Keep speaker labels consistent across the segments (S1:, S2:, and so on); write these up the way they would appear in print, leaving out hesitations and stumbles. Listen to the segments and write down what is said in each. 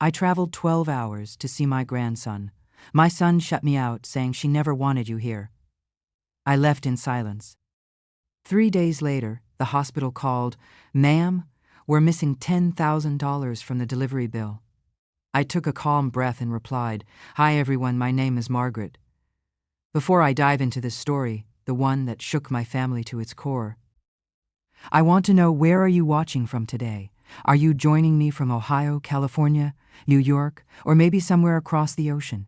S1: I traveled 12 hours to see my grandson. My son shut me out, saying she never wanted you here. I left in silence. 3 days later, the hospital called. "Ma'am, we're missing $10,000 from the delivery bill." I took a calm breath and replied, "Hi everyone, my name is Margaret." Before I dive into this story, the one that shook my family to its core, I want to know, where are you watching from today? Are you joining me from Ohio, California, New York, or maybe somewhere across the ocean?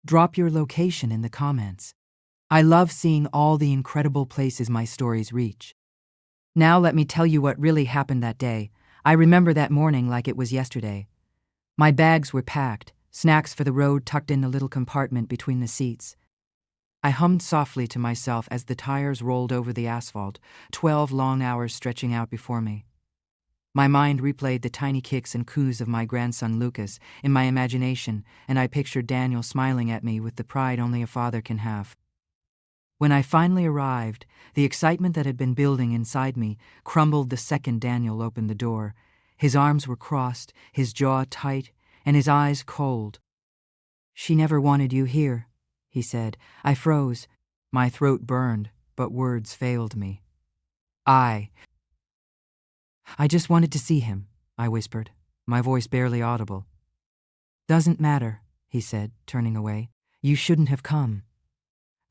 S1: Drop your location in the comments. I love seeing all the incredible places my stories reach. Now let me tell you what really happened that day. I remember that morning like it was yesterday. My bags were packed, snacks for the road tucked in a little compartment between the seats. I hummed softly to myself as the tires rolled over the asphalt, 12 long hours stretching out before me. My mind replayed the tiny kicks and coos of my grandson Lucas in my imagination, and I pictured Daniel smiling at me with the pride only a father can have. When I finally arrived, the excitement that had been building inside me crumbled the second Daniel opened the door. His arms were crossed, his jaw tight, and his eyes cold. "She never wanted you here," he said. I froze. My throat burned, but words failed me. I just wanted to see him," I whispered, my voice barely audible. "Doesn't matter," he said, turning away. "You shouldn't have come."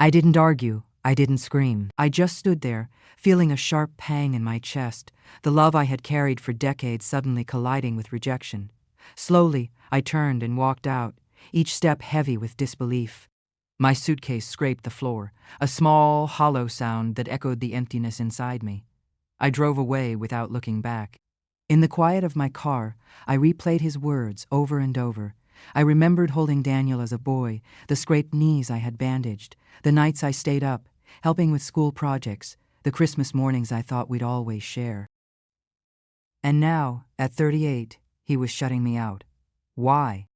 S1: I didn't argue. I didn't scream. I just stood there, feeling a sharp pang in my chest, the love I had carried for decades suddenly colliding with rejection. Slowly, I turned and walked out, each step heavy with disbelief. My suitcase scraped the floor, a small, hollow sound that echoed the emptiness inside me. I drove away without looking back. In the quiet of my car, I replayed his words over and over. I remembered holding Daniel as a boy, the scraped knees I had bandaged, the nights I stayed up, helping with school projects, the Christmas mornings I thought we'd always share. And now, at 38, he was shutting me out. Why?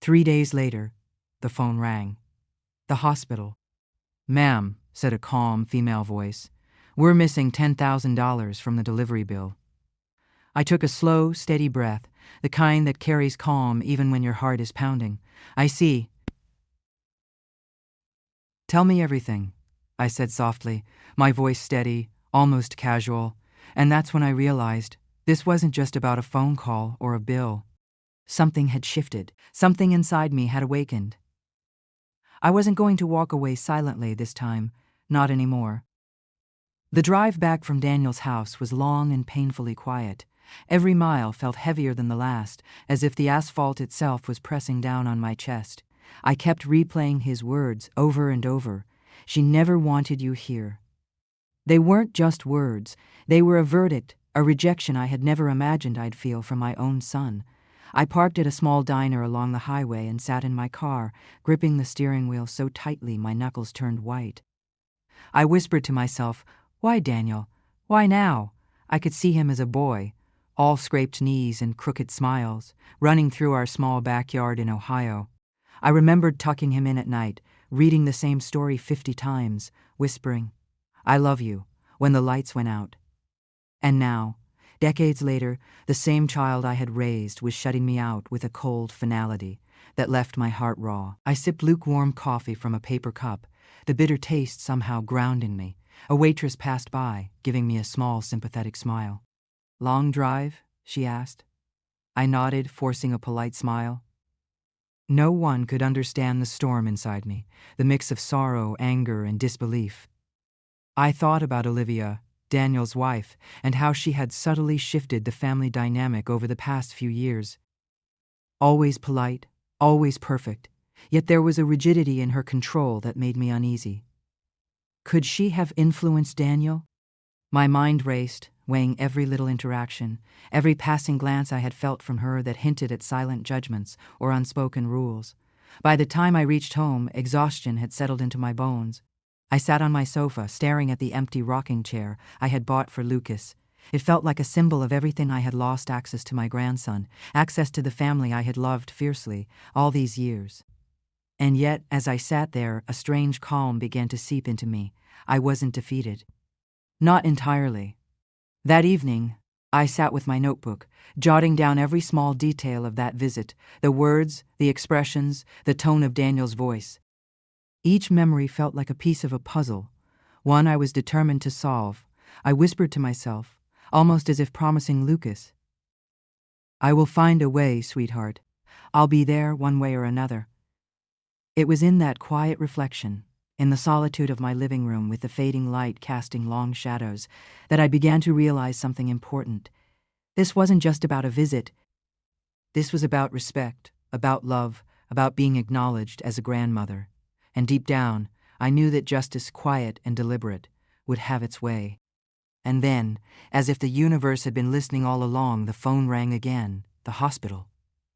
S1: 3 days later, the phone rang. The hospital. "Ma'am," said a calm female voice, "we're missing $10,000 from the delivery bill." I took a slow, steady breath, the kind that carries calm even when your heart is pounding. "I see." "Tell me everything," I said softly, my voice steady, almost casual. And that's when I realized this wasn't just about a phone call or a bill. Something had shifted. Something inside me had awakened. I wasn't going to walk away silently this time, not anymore. The drive back from Daniel's house was long and painfully quiet. Every mile felt heavier than the last, as if the asphalt itself was pressing down on my chest. I kept replaying his words over and over. "She never wanted you here." They weren't just words. They were a verdict, a rejection I had never imagined I'd feel from my own son. I parked at a small diner along the highway and sat in my car, gripping the steering wheel so tightly my knuckles turned white. I whispered to myself, "Why, Daniel? Why now?" I could see him as a boy, all scraped knees and crooked smiles, running through our small backyard in Ohio. I remembered tucking him in at night, reading the same story 50 times, whispering, "I love you," when the lights went out. And now, decades later, the same child I had raised was shutting me out with a cold finality that left my heart raw. I sipped lukewarm coffee from a paper cup, the bitter taste somehow grounding me. A waitress passed by, giving me a small, sympathetic smile. "Long drive?" she asked. I nodded, forcing a polite smile. No one could understand the storm inside me, the mix of sorrow, anger, and disbelief. I thought about Olivia, Daniel's wife, and how she had subtly shifted the family dynamic over the past few years. Always polite, always perfect, yet there was a rigidity in her control that made me uneasy. Could she have influenced Daniel? My mind raced, weighing every little interaction, every passing glance I had felt from her that hinted at silent judgments or unspoken rules. By the time I reached home, exhaustion had settled into my bones. I sat on my sofa, staring at the empty rocking chair I had bought for Lucas. It felt like a symbol of everything I had lost access to my grandson, access to the family I had loved fiercely all these years. And yet, as I sat there, a strange calm began to seep into me. I wasn't defeated. Not entirely. That evening, I sat with my notebook, jotting down every small detail of that visit, the words, the expressions, the tone of Daniel's voice. Each memory felt like a piece of a puzzle, one I was determined to solve. I whispered to myself, almost as if promising Lucas, "I will find a way, sweetheart. I'll be there one way or another." It was in that quiet reflection, in the solitude of my living room with the fading light casting long shadows, that I began to realize something important. This wasn't just about a visit. This was about respect, about love, about being acknowledged as a grandmother. And deep down, I knew that justice, quiet and deliberate, would have its way. And then, as if the universe had been listening all along, the phone rang again, the hospital.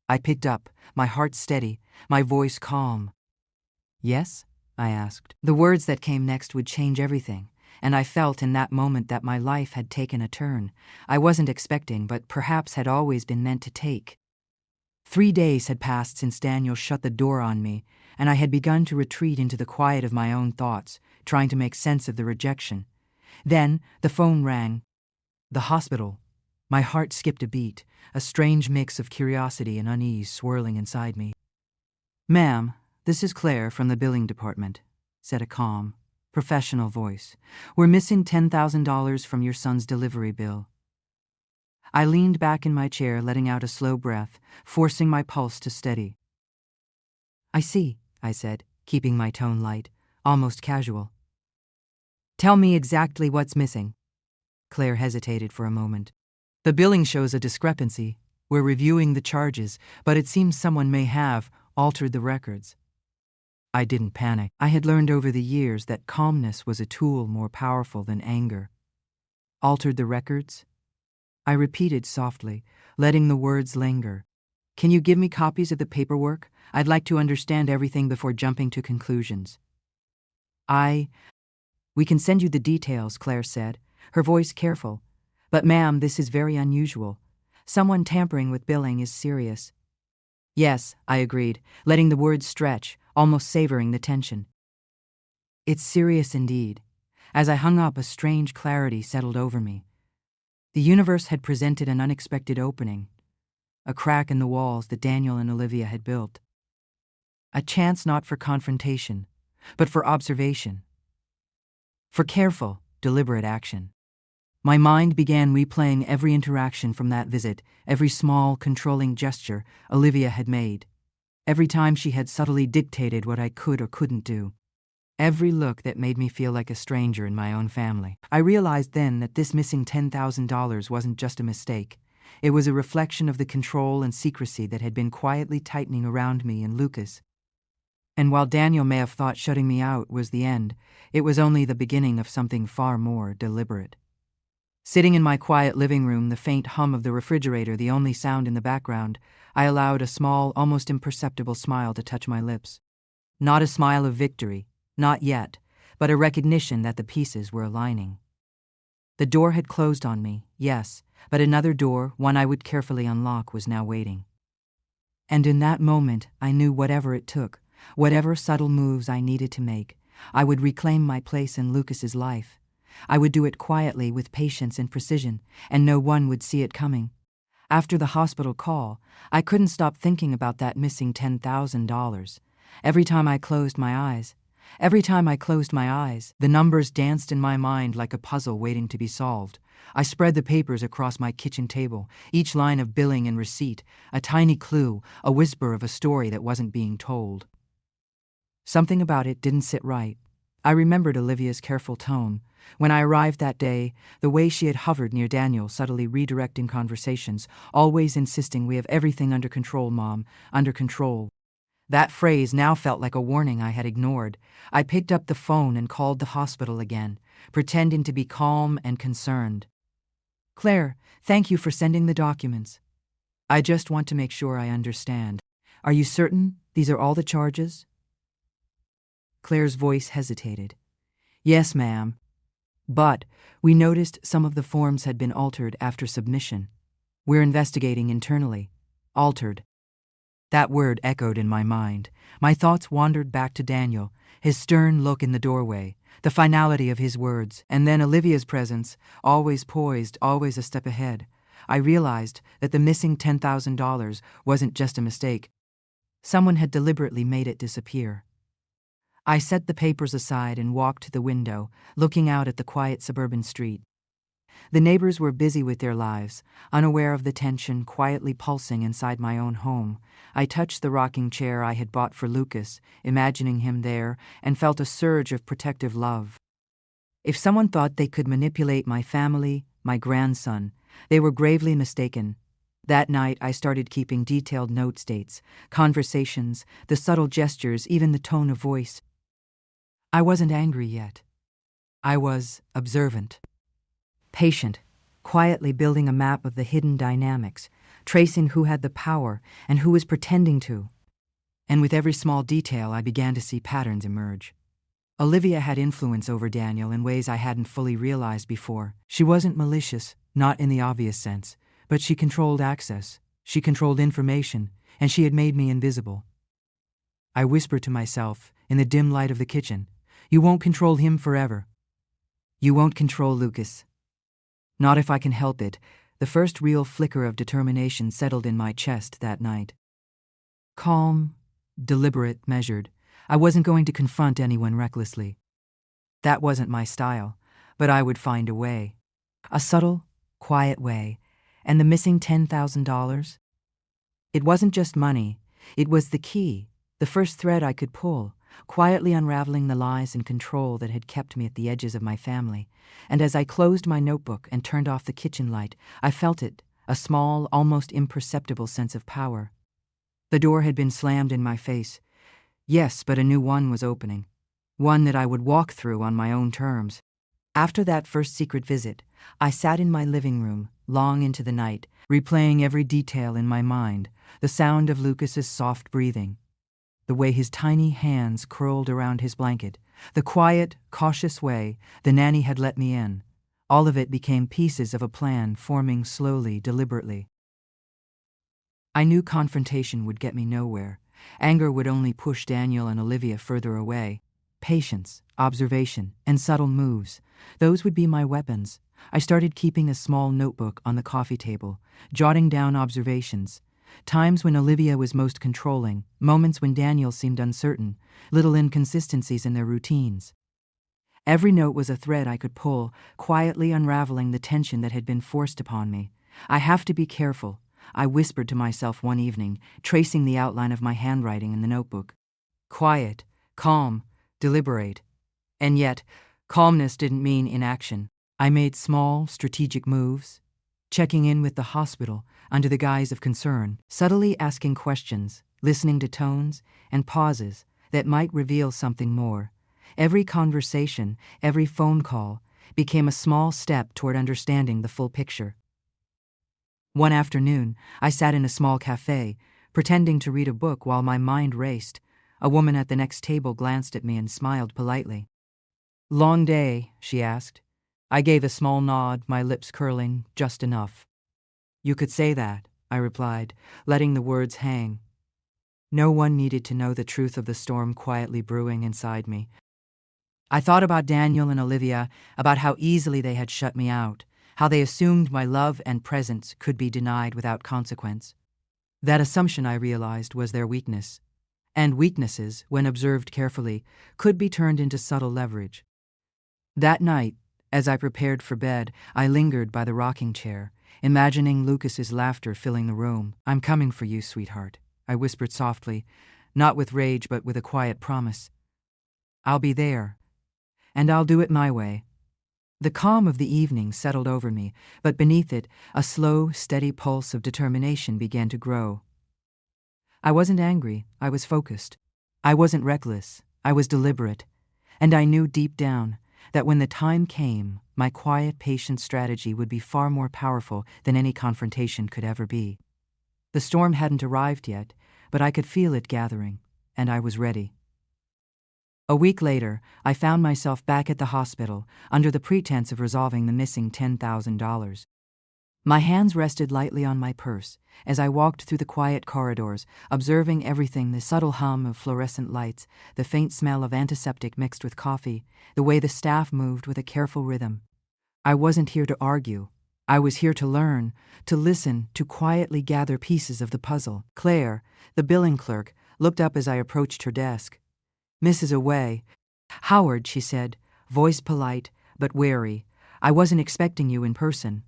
S1: I picked up, my heart steady, my voice calm. "Yes?" I asked. The words that came next would change everything, and I felt in that moment that my life had taken a turn I wasn't expecting, but perhaps had always been meant to take. 3 days had passed since Daniel shut the door on me, and I had begun to retreat into the quiet of my own thoughts, trying to make sense of the rejection. Then the phone rang. The hospital. My heart skipped a beat, a strange mix of curiosity and unease swirling inside me. "Ma'am, this is Claire from the billing department," said a calm, professional voice. "We're missing $10,000 from your son's delivery bill." I leaned back in my chair, letting out a slow breath, forcing my pulse to steady. "I see," I said, keeping my tone light, almost casual. "Tell me exactly what's missing." Claire hesitated for a moment. "The billing shows a discrepancy. We're reviewing the charges, but it seems someone may have altered the records." I didn't panic. I had learned over the years that calmness was a tool more powerful than anger. "Altered the records?" I repeated softly, letting the words linger. "Can you give me copies of the paperwork? I'd like to understand everything before jumping to conclusions." "We can send you the details," Claire said, her voice careful. "But ma'am, this is very unusual. Someone tampering with billing is serious." "Yes," I agreed, letting the words stretch, almost savoring the tension. "It's serious indeed." As I hung up, a strange clarity settled over me. The universe had presented an unexpected opening, a crack in the walls that Daniel and Olivia had built. A chance not for confrontation, but for observation. For careful, deliberate action. My mind began replaying every interaction from that visit, every small, controlling gesture Olivia had made, every time she had subtly dictated what I could or couldn't do, every look that made me feel like a stranger in my own family. I realized then that this missing $10,000 wasn't just a mistake. It was a reflection of the control and secrecy that had been quietly tightening around me and Lucas. And while Daniel may have thought shutting me out was the end, it was only the beginning of something far more deliberate. Sitting in my quiet living room, the faint hum of the refrigerator the only sound in the background, I allowed a small, almost imperceptible smile to touch my lips. Not a smile of victory, not yet, but a recognition that the pieces were aligning. The door had closed on me, yes, but another door, one I would carefully unlock, was now waiting. And in that moment, I knew whatever it took, whatever subtle moves I needed to make, I would reclaim my place in Lucas's life. I would do it quietly, with patience and precision, and no one would see it coming. After the hospital call, I couldn't stop thinking about that missing $10,000. Every time I closed my eyes, the numbers danced in my mind like a puzzle waiting to be solved. I spread the papers across my kitchen table, each line of billing and receipt, a tiny clue, a whisper of a story that wasn't being told. Something about it didn't sit right. I remembered Olivia's careful tone. When I arrived that day, the way she had hovered near Daniel, subtly redirecting conversations, always insisting, "We have everything under control, Mom, under control." That phrase now felt like a warning I had ignored. I picked up the phone and called the hospital again, pretending to be calm and concerned. "Claire, thank you for sending the documents. I just want to make sure I understand. Are you certain these are all the charges?" Claire's voice hesitated. "Yes, ma'am. But we noticed some of the forms had been altered after submission. We're investigating internally." Altered. That word echoed in my mind. My thoughts wandered back to Daniel, his stern look in the doorway, the finality of his words, and then Olivia's presence, always poised, always a step ahead. I realized that the missing $10,000 wasn't just a mistake. Someone had deliberately made it disappear. I set the papers aside and walked to the window, looking out at the quiet suburban street. The neighbors were busy with their lives, unaware of the tension quietly pulsing inside my own home. I touched the rocking chair I had bought for Lucas, imagining him there, and felt a surge of protective love. If someone thought they could manipulate my family, my grandson, they were gravely mistaken. That night, I started keeping detailed notes, dates, conversations, the subtle gestures, even the tone of voice. I wasn't angry yet. I was observant. Patient, quietly building a map of the hidden dynamics, tracing who had the power and who was pretending to. And with every small detail, I began to see patterns emerge. Olivia had influence over Daniel in ways I hadn't fully realized before. She wasn't malicious, not in the obvious sense, but she controlled access, she controlled information, and she had made me invisible. I whispered to myself, in the dim light of the kitchen, "You won't control him forever. You won't control Lucas." Not if I can help it. The first real flicker of determination settled in my chest that night. Calm, deliberate, measured. I wasn't going to confront anyone recklessly. That wasn't my style, but I would find a way. A subtle, quiet way. And the missing $10,000? It wasn't just money. It was the key, the first thread I could pull, quietly unraveling the lies and control that had kept me at the edges of my family. And as I closed my notebook and turned off the kitchen light, I felt it, a small, almost imperceptible sense of power. The door had been slammed in my face. Yes, but a new one was opening. One that I would walk through on my own terms. After that first secret visit, I sat in my living room, long into the night, replaying every detail in my mind, the sound of Lucas's soft breathing, the way his tiny hands curled around his blanket, the quiet, cautious way the nanny had let me in. All of it became pieces of a plan forming slowly, deliberately. I knew confrontation would get me nowhere. Anger would only push Daniel and Olivia further away. Patience, observation, and subtle moves, those would be my weapons. I started keeping a small notebook on the coffee table, jotting down observations. Times when Olivia was most controlling, moments when Daniel seemed uncertain, little inconsistencies in their routines. Every note was a thread I could pull, quietly unraveling the tension that had been forced upon me. I have to be careful, I whispered to myself one evening, tracing the outline of my handwriting in the notebook. Quiet, calm, deliberate. And yet, calmness didn't mean inaction. I made small, strategic moves, checking in with the hospital under the guise of concern, subtly asking questions, listening to tones and pauses that might reveal something more. Every conversation, every phone call, became a small step toward understanding the full picture. One afternoon, I sat in a small cafe, pretending to read a book while my mind raced. A woman at the next table glanced at me and smiled politely. "Long day?" she asked. I gave a small nod, my lips curling just enough. "You could say that," I replied, letting the words hang. No one needed to know the truth of the storm quietly brewing inside me. I thought about Daniel and Olivia, about how easily they had shut me out, how they assumed my love and presence could be denied without consequence. That assumption, I realized, was their weakness. And weaknesses, when observed carefully, could be turned into subtle leverage. That night, as I prepared for bed, I lingered by the rocking chair, imagining Lucas's laughter filling the room. "I'm coming for you, sweetheart," I whispered softly, not with rage but with a quiet promise. "I'll be there, and I'll do it my way." The calm of the evening settled over me, but beneath it, a slow, steady pulse of determination began to grow. I wasn't angry, I was focused. I wasn't reckless, I was deliberate. And I knew deep down that when the time came, my quiet, patient strategy would be far more powerful than any confrontation could ever be. The storm hadn't arrived yet, but I could feel it gathering, and I was ready. A week later, I found myself back at the hospital under the pretense of resolving the missing $10,000. My hands rested lightly on my purse as I walked through the quiet corridors, observing everything: the subtle hum of fluorescent lights, the faint smell of antiseptic mixed with coffee, the way the staff moved with a careful rhythm. I wasn't here to argue. I was here to learn, to listen, to quietly gather pieces of the puzzle. Claire, the billing clerk, looked up as I approached her desk. "Mrs. Away." "Howard," she said, voice polite but wary. "I wasn't expecting you in person."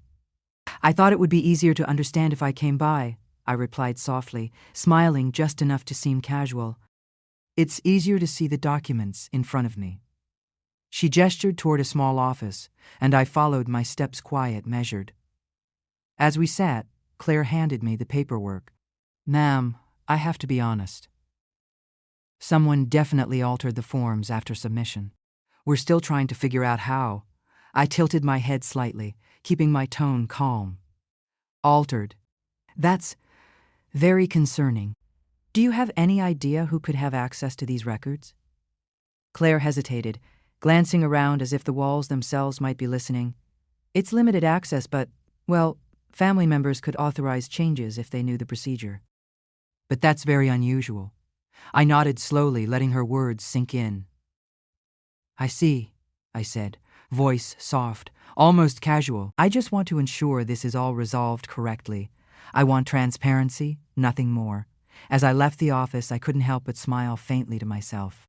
S1: "I thought it would be easier to understand if I came by," I replied softly, smiling just enough to seem casual. "It's easier to see the documents in front of me." She gestured toward a small office, and I followed, my steps quiet, measured. As we sat, Claire handed me the paperwork. "Ma'am, I have to be honest. Someone definitely altered the forms after submission. We're still trying to figure out how." I tilted my head slightly, keeping my tone calm. "Altered. That's very concerning. Do you have any idea who could have access to these records?" Claire hesitated, glancing around as if the walls themselves might be listening. "It's limited access, but, well, family members could authorize changes if they knew the procedure." "But that's very unusual." I nodded slowly, letting her words sink in. "I see," I said, voice soft, almost casual. "I just want to ensure this is all resolved correctly. I want transparency, nothing more." As I left the office, I couldn't help but smile faintly to myself.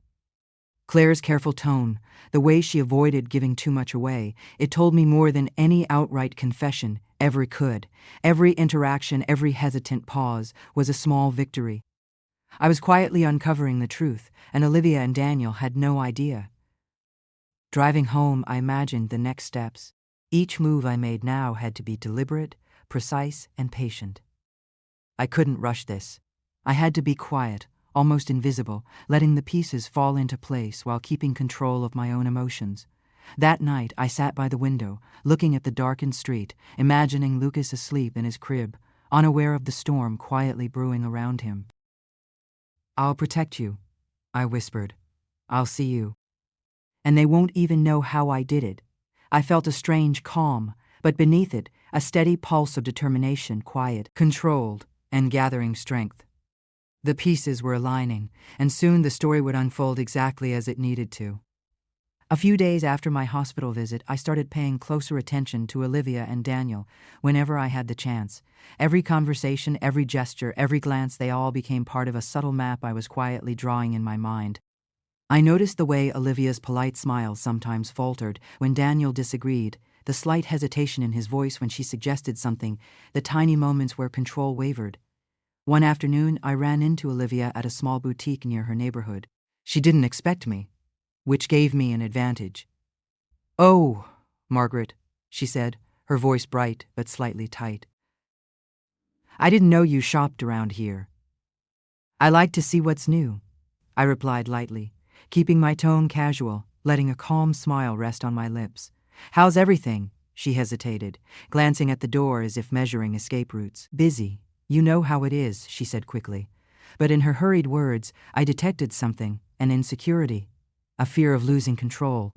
S1: Claire's careful tone, the way she avoided giving too much away, it told me more than any outright confession ever could. Every interaction, every hesitant pause was a small victory. I was quietly uncovering the truth, and Olivia and Daniel had no idea. Driving home, I imagined the next steps. Each move I made now had to be deliberate, precise, and patient. I couldn't rush this. I had to be quiet, almost invisible, letting the pieces fall into place while keeping control of my own emotions. That night, I sat by the window, looking at the darkened street, imagining Lucas asleep in his crib, unaware of the storm quietly brewing around him. "I'll protect you," I whispered. "I'll see you. And they won't even know how I did it." I felt a strange calm, but beneath it, a steady pulse of determination, quiet, controlled, and gathering strength. The pieces were aligning, and soon the story would unfold exactly as it needed to. A few days after my hospital visit, I started paying closer attention to Olivia and Daniel whenever I had the chance. Every conversation, every gesture, every glance, they all became part of a subtle map I was quietly drawing in my mind. I noticed the way Olivia's polite smile sometimes faltered when Daniel disagreed, the slight hesitation in his voice when she suggested something, the tiny moments where control wavered. One afternoon, I ran into Olivia at a small boutique near her neighborhood. She didn't expect me, which gave me an advantage. "Oh, Margaret," she said, her voice bright but slightly tight. "I didn't know you shopped around here." "I like to see what's new," I replied lightly, keeping my tone casual, letting a calm smile rest on my lips. "How's everything?" She hesitated, glancing at the door as if measuring escape routes. "Busy. You know how it is," she said quickly. But in her hurried words, I detected something, an insecurity, a fear of losing control.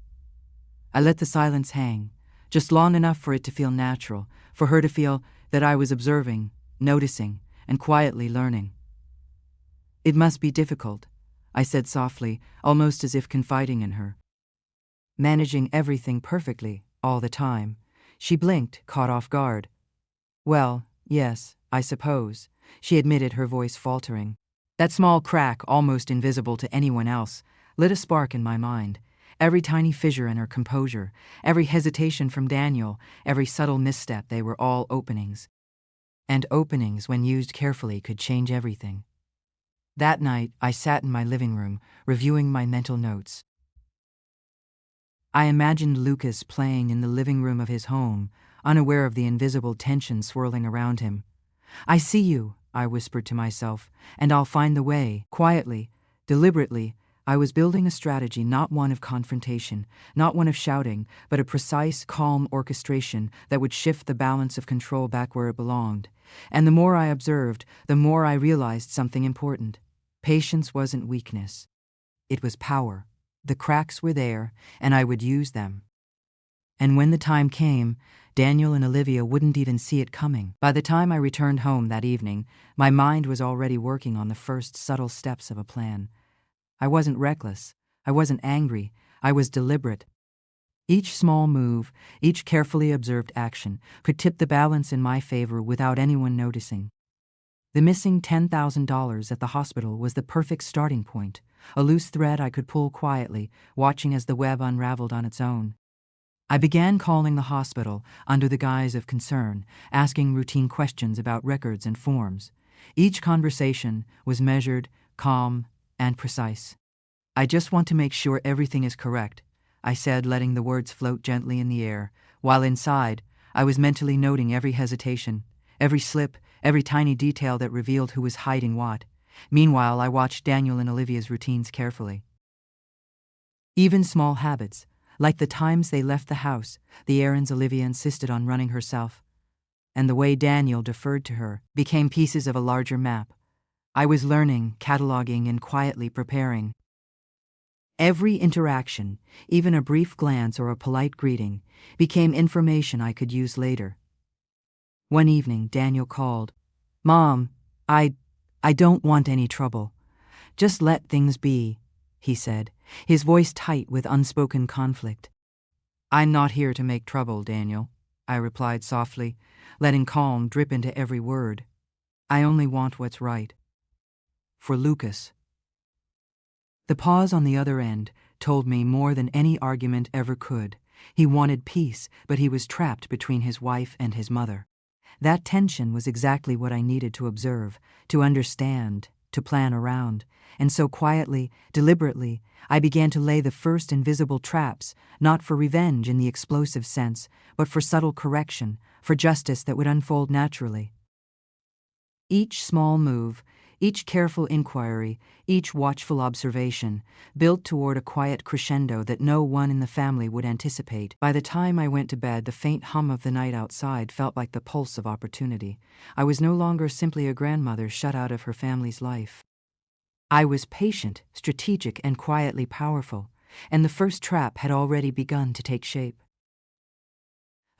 S1: I let the silence hang, just long enough for it to feel natural, for her to feel that I was observing, noticing, and quietly learning. "It must be difficult," I said softly, almost as if confiding in her. "Managing everything perfectly, all the time." She blinked, caught off guard. "Well, yes, I suppose," she admitted, her voice faltering. That small crack, almost invisible to anyone else, lit a spark in my mind. Every tiny fissure in her composure, every hesitation from Daniel, every subtle misstep, they were all openings. And openings, when used carefully, could change everything. That night, I sat in my living room, reviewing my mental notes. I imagined Lucas playing in the living room of his home, unaware of the invisible tension swirling around him. "I see you," I whispered to myself, "and I'll find the way." Quietly, deliberately, I was building a strategy, not one of confrontation, not one of shouting, but a precise, calm orchestration that would shift the balance of control back where it belonged. And the more I observed, the more I realized something important. Patience wasn't weakness. It was power. The cracks were there, and I would use them. And when the time came, Daniel and Olivia wouldn't even see it coming. By the time I returned home that evening, my mind was already working on the first subtle steps of a plan. I wasn't reckless. I wasn't angry. I was deliberate. Each small move, each carefully observed action, could tip the balance in my favor without anyone noticing. The missing $10,000 at the hospital was the perfect starting point, a loose thread I could pull quietly, watching as the web unraveled on its own. I began calling the hospital under the guise of concern, asking routine questions about records and forms. Each conversation was measured, calm, and precise. "I just want to make sure everything is correct," I said, letting the words float gently in the air, while inside, I was mentally noting every hesitation, every slip, every tiny detail that revealed who was hiding what. Meanwhile, I watched Daniel and Olivia's routines carefully. Even small habits, like the times they left the house, the errands Olivia insisted on running herself, and the way Daniel deferred to her, became pieces of a larger map. I was learning, cataloging, and quietly preparing. Every interaction, even a brief glance or a polite greeting, became information I could use later. One evening, Daniel called. "Mom, I don't want any trouble. Just let things be," he said, his voice tight with unspoken conflict. "I'm not here to make trouble, Daniel," I replied softly, letting calm drip into every word. "I only want what's right. For Lucas." The pause on the other end told me more than any argument ever could. He wanted peace, but he was trapped between his wife and his mother. That tension was exactly what I needed to observe, to understand, to plan around. And so quietly, deliberately, I began to lay the first invisible traps, not for revenge in the explosive sense, but for subtle correction, for justice that would unfold naturally. Each small move, each careful inquiry, each watchful observation, built toward a quiet crescendo that no one in the family would anticipate. By the time I went to bed, the faint hum of the night outside felt like the pulse of opportunity. I was no longer simply a grandmother shut out of her family's life. I was patient, strategic, and quietly powerful, and the first trap had already begun to take shape.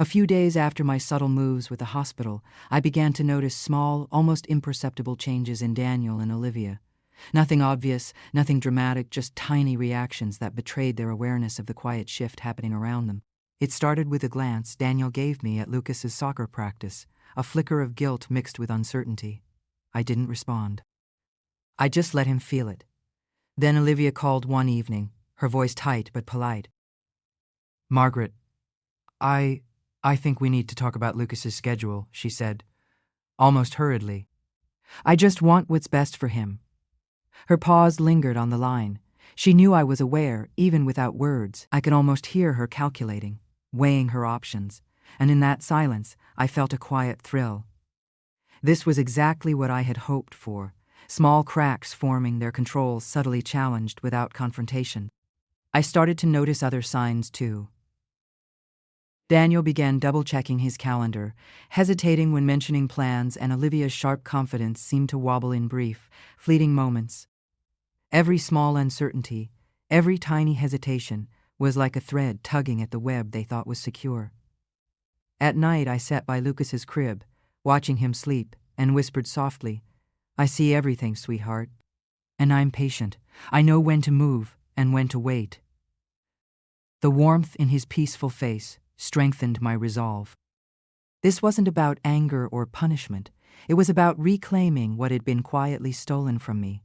S1: A few days after my subtle moves with the hospital, I began to notice small, almost imperceptible changes in Daniel and Olivia. Nothing obvious, nothing dramatic, just tiny reactions that betrayed their awareness of the quiet shift happening around them. It started with a glance Daniel gave me at Lucas's soccer practice, a flicker of guilt mixed with uncertainty. I didn't respond. I just let him feel it. Then Olivia called one evening, her voice tight but polite. "Margaret, I think we need to talk about Lucas's schedule," she said, almost hurriedly. "I just want what's best for him." Her pause lingered on the line. She knew I was aware, even without words. I could almost hear her calculating, weighing her options, and in that silence, I felt a quiet thrill. This was exactly what I had hoped for, small cracks forming, their controls subtly challenged without confrontation. I started to notice other signs, too. Daniel began double-checking his calendar, hesitating when mentioning plans, and Olivia's sharp confidence seemed to wobble in brief, fleeting moments. Every small uncertainty, every tiny hesitation, was like a thread tugging at the web they thought was secure. At night, I sat by Lucas's crib, watching him sleep, and whispered softly, "I see everything, sweetheart. And I'm patient. I know when to move and when to wait." The warmth in his peaceful face strengthened my resolve. This wasn't about anger or punishment. It was about reclaiming what had been quietly stolen from me.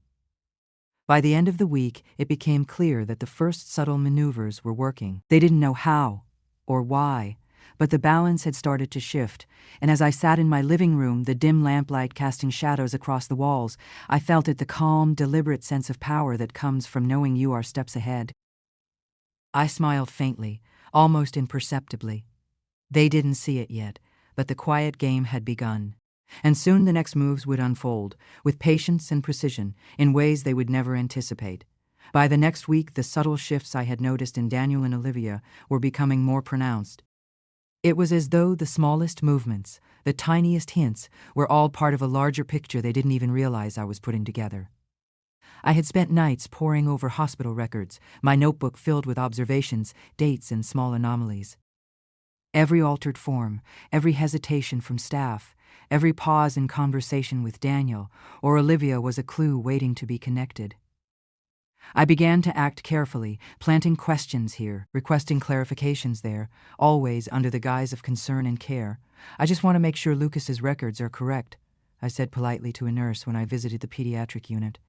S1: By the end of the week, it became clear that the first subtle maneuvers were working. They didn't know how or why, but the balance had started to shift, and as I sat in my living room, the dim lamplight casting shadows across the walls, I felt it, the calm, deliberate sense of power that comes from knowing you are steps ahead. I smiled faintly, almost imperceptibly. They didn't see it yet, but the quiet game had begun. And soon the next moves would unfold, with patience and precision, in ways they would never anticipate. By the next week, the subtle shifts I had noticed in Daniel and Olivia were becoming more pronounced. It was as though the smallest movements, the tiniest hints, were all part of a larger picture they didn't even realize I was putting together. I had spent nights poring over hospital records, my notebook filled with observations, dates, and small anomalies. Every altered form, every hesitation from staff, every pause in conversation with Daniel or Olivia was a clue waiting to be connected. I began to act carefully, planting questions here, requesting clarifications there, always under the guise of concern and care. I just want to make sure Lucas's records are correct, I said politely to a nurse when I visited the pediatric unit.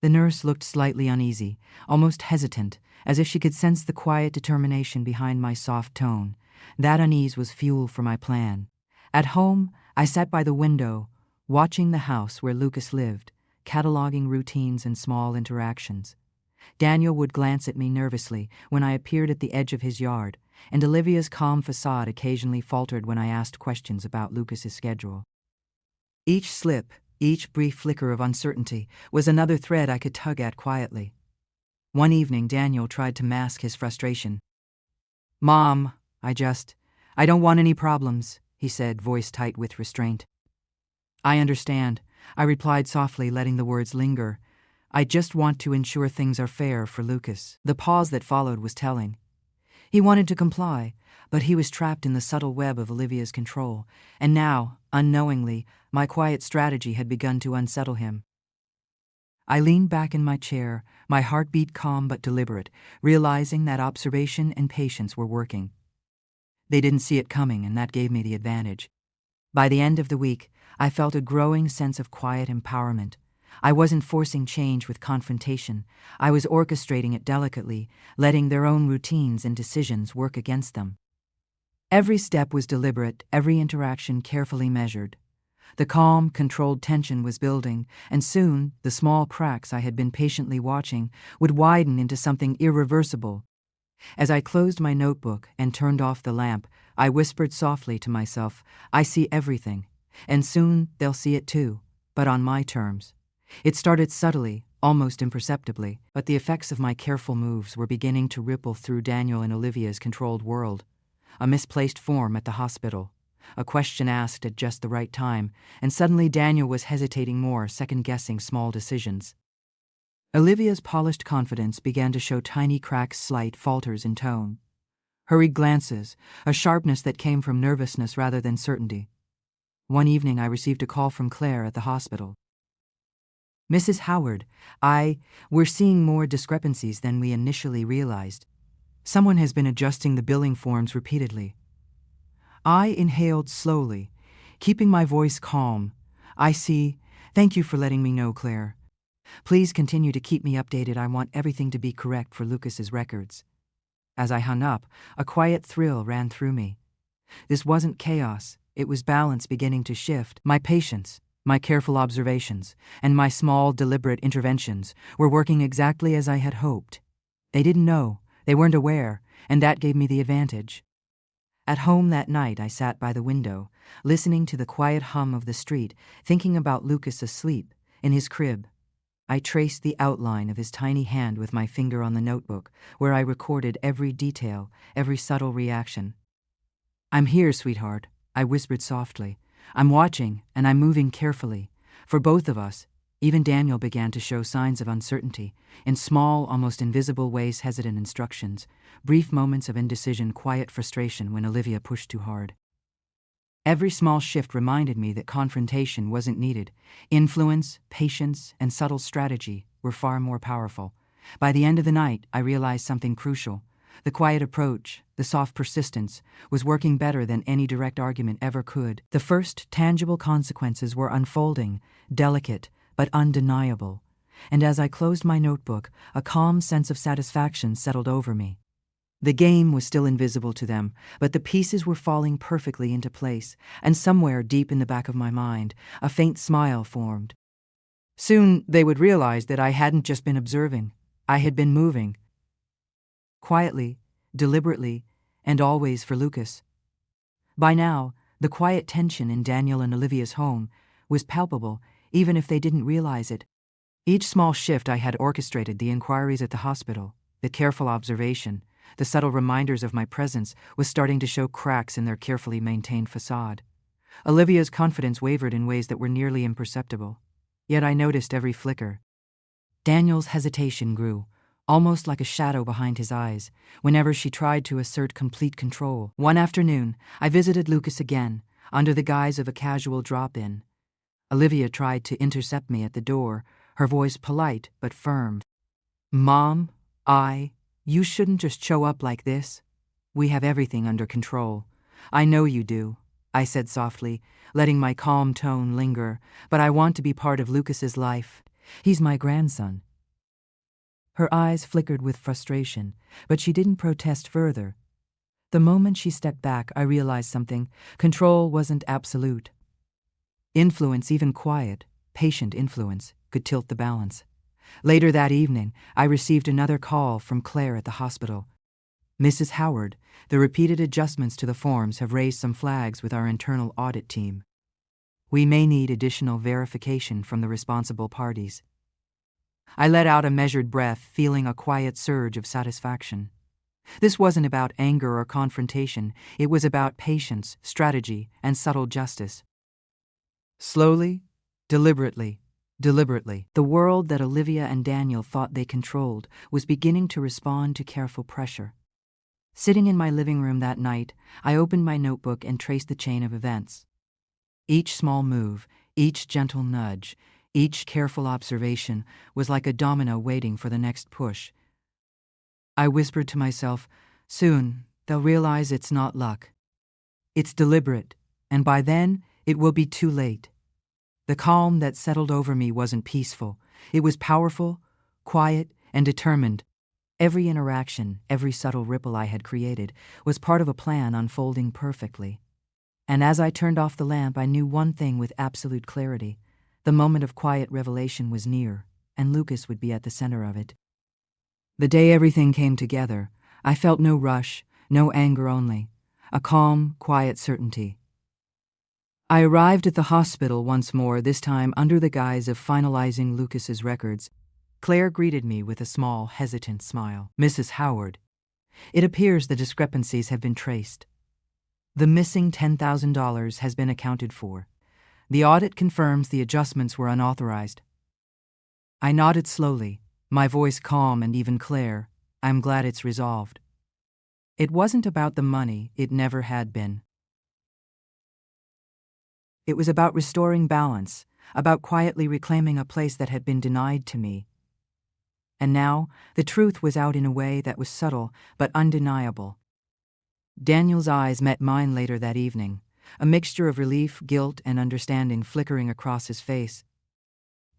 S1: The nurse looked slightly uneasy, almost hesitant, as if she could sense the quiet determination behind my soft tone. That unease was fuel for my plan. At home, I sat by the window, watching the house where Lucas lived, cataloging routines and small interactions. Daniel would glance at me nervously when I appeared at the edge of his yard, and Olivia's calm facade occasionally faltered when I asked questions about Lucas's schedule. Each slip, each brief flicker of uncertainty, was another thread I could tug at quietly. One evening, Daniel tried to mask his frustration. "Mom, I don't want any problems," he said, voice tight with restraint. "I understand," I replied softly, letting the words linger. "I just want to ensure things are fair for Lucas." The pause that followed was telling. He wanted to comply, but he was trapped in the subtle web of Olivia's control, and now, unknowingly, my quiet strategy had begun to unsettle him. I leaned back in my chair, my heartbeat calm but deliberate, realizing that observation and patience were working. They didn't see it coming, and that gave me the advantage. By the end of the week, I felt a growing sense of quiet empowerment. I wasn't forcing change with confrontation. I was orchestrating it delicately, letting their own routines and decisions work against them. Every step was deliberate, every interaction carefully measured. The calm, controlled tension was building, and soon the small cracks I had been patiently watching would widen into something irreversible. As I closed my notebook and turned off the lamp, I whispered softly to myself, "I see everything, and soon they'll see it too, but on my terms." It started subtly, almost imperceptibly, but the effects of my careful moves were beginning to ripple through Daniel and Olivia's controlled world. A misplaced form at the hospital, a question asked at just the right time, and suddenly Daniel was hesitating more, second-guessing small decisions. Olivia's polished confidence began to show tiny cracks, slight falters in tone. Hurried glances, a sharpness that came from nervousness rather than certainty. One evening I received a call from Claire at the hospital. "Mrs. Howard, we're seeing more discrepancies than we initially realized. Someone has been adjusting the billing forms repeatedly." I inhaled slowly, keeping my voice calm. "I see. Thank you for letting me know, Claire. Please continue to keep me updated. I want everything to be correct for Lucas's records." As I hung up, a quiet thrill ran through me. This wasn't chaos. It was balance beginning to shift. My patience, my careful observations, and my small, deliberate interventions were working exactly as I had hoped. They didn't know, they weren't aware, and that gave me the advantage. At home that night, I sat by the window, listening to the quiet hum of the street, thinking about Lucas asleep, in his crib. I traced the outline of his tiny hand with my finger on the notebook, where I recorded every detail, every subtle reaction. "I'm here, sweetheart," I whispered softly. "I'm watching, and I'm moving carefully. For both of us." Even Daniel began to show signs of uncertainty, in small, almost invisible ways, hesitant instructions, brief moments of indecision, quiet frustration when Olivia pushed too hard. Every small shift reminded me that confrontation wasn't needed. Influence, patience, and subtle strategy were far more powerful. By the end of the night, I realized something crucial. The quiet approach, the soft persistence, was working better than any direct argument ever could. The first tangible consequences were unfolding, delicate, but undeniable. And as I closed my notebook, a calm sense of satisfaction settled over me. The game was still invisible to them, but the pieces were falling perfectly into place, and somewhere deep in the back of my mind, a faint smile formed. Soon they would realize that I hadn't just been observing. I had been moving. Quietly, deliberately, and always for Lucas. By now, the quiet tension in Daniel and Olivia's home was palpable, even if they didn't realize it. Each small shift I had orchestrated, the inquiries at the hospital, the careful observation, the subtle reminders of my presence, was starting to show cracks in their carefully maintained facade. Olivia's confidence wavered in ways that were nearly imperceptible. Yet I noticed every flicker. Daniel's hesitation grew, almost like a shadow behind his eyes, whenever she tried to assert complete control. One afternoon, I visited Lucas again, under the guise of a casual drop-in. Olivia tried to intercept me at the door, her voice polite but firm. Mom, you shouldn't just show up like this. We have everything under control. I know you do, I said softly, letting my calm tone linger, but I want to be part of Lucas's life. He's my grandson. Her eyes flickered with frustration, but she didn't protest further. The moment she stepped back, I realized something. Control wasn't absolute. Influence, even quiet, patient influence, could tilt the balance. Later that evening, I received another call from Claire at the hospital. Mrs. Howard, the repeated adjustments to the forms have raised some flags with our internal audit team. We may need additional verification from the responsible parties. I let out a measured breath, feeling a quiet surge of satisfaction. This wasn't about anger or confrontation. It was about patience, strategy, and subtle justice. Slowly, deliberately, the world that Olivia and Daniel thought they controlled was beginning to respond to careful pressure. Sitting in my living room that night, I opened my notebook and traced the chain of events. Each small move, each gentle nudge, each careful observation was like a domino waiting for the next push. I whispered to myself, soon they'll realize it's not luck. It's deliberate, and by then it will be too late. The calm that settled over me wasn't peaceful. It was powerful, quiet, and determined. Every interaction, every subtle ripple I had created was part of a plan unfolding perfectly. And as I turned off the lamp, I knew one thing with absolute clarity. The moment of quiet revelation was near, and Lucas would be at the center of it. The day everything came together, I felt no rush, no anger only, a calm, quiet certainty. I arrived at the hospital once more, this time under the guise of finalizing Lucas's records. Claire greeted me with a small, hesitant smile. Mrs. Howard, it appears the discrepancies have been traced. The missing $10,000 has been accounted for. The audit confirms the adjustments were unauthorized. I nodded slowly, my voice calm and even clear. I'm glad it's resolved. It wasn't about the money, it never had been. It was about restoring balance, about quietly reclaiming a place that had been denied to me. And now, the truth was out in a way that was subtle but undeniable. Daniel's eyes met mine later that evening, a mixture of relief, guilt, and understanding flickering across his face.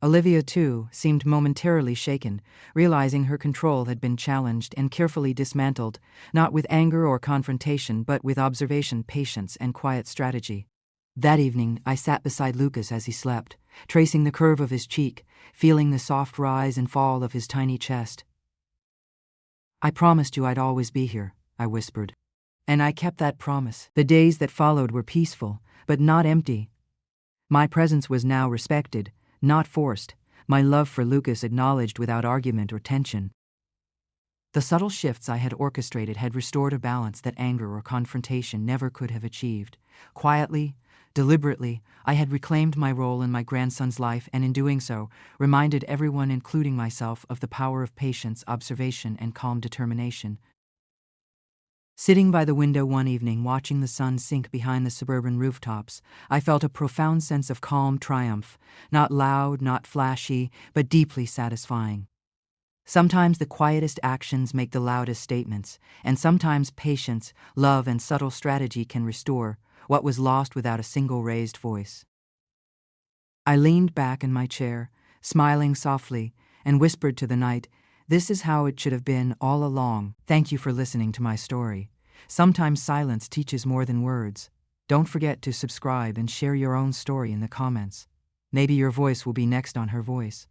S1: Olivia, too, seemed momentarily shaken, realizing her control had been challenged and carefully dismantled, not with anger or confrontation, but with observation, patience, and quiet strategy. That evening, I sat beside Lucas as he slept, tracing the curve of his cheek, feeling the soft rise and fall of his tiny chest. I promised you I'd always be here, I whispered. And I kept that promise. The days that followed were peaceful, but not empty. My presence was now respected, not forced, my love for Lucas acknowledged without argument or tension. The subtle shifts I had orchestrated had restored a balance that anger or confrontation never could have achieved. Quietly, deliberately, I had reclaimed my role in my grandson's life and in doing so, reminded everyone, including myself, of the power of patience, observation, and calm determination. Sitting by the window one evening, watching the sun sink behind the suburban rooftops, I felt a profound sense of calm triumph, not loud, not flashy, but deeply satisfying. Sometimes the quietest actions make the loudest statements, and sometimes patience, love, and subtle strategy can restore what was lost without a single raised voice. I leaned back in my chair, smiling softly, and whispered to the night, "This is how it should have been all along. Thank you for listening to my story. Sometimes silence teaches more than words. Don't forget to subscribe and share your own story in the comments. Maybe your voice will be next on Her Voice."